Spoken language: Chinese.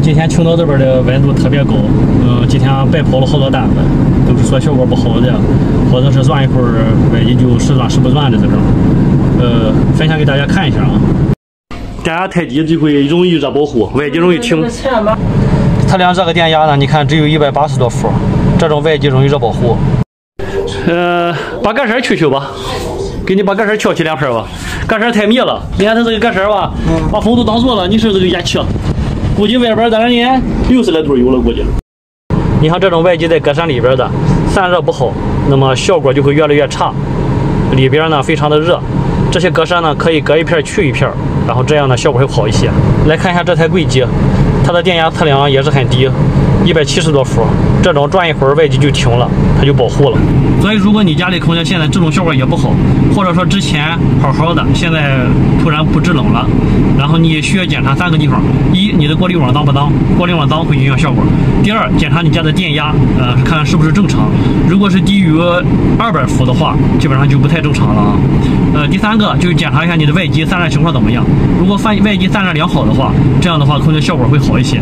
今天青岛这边的温度特别高，今天白跑了好多单子，都是说效果不好的，或者是转一会儿外机就时转时不转的这种，分享给大家看一下啊。电压太低就会容易热保护，外机容易停。测量这个电压呢，你看只有180多伏，这种外机容易热保护。把盖绳去吧，给你把盖绳翘起2片吧，盖绳太密了，你看它这个盖绳吧，把风都挡住了，你是这个烟气。估计外边在那年60来度有了，估计。你看这种外机在格栅里边的散热不好，那么效果就会越来越差。里边呢非常的热，这些格栅呢可以隔一片去一片，然后这样呢效果会好一些。来看一下这台柜机，它的电压测量也是很低，170多伏，这种转一会儿外机就停了，它就保护了。所以如果你家里空调现在这种效果也不好，或者说之前好好的，现在突然不制冷了，然后你需要检查3个地方：一，你的过滤网当不当，过滤网当会影响效果；第二，检查你家的电压，看看是不是正常，如果是低于200伏的话，基本上就不太正常了啊。第3个就是检查一下你的外机散热情况怎么样，如果外机散热良好的话，这样的话空调效果会好一些。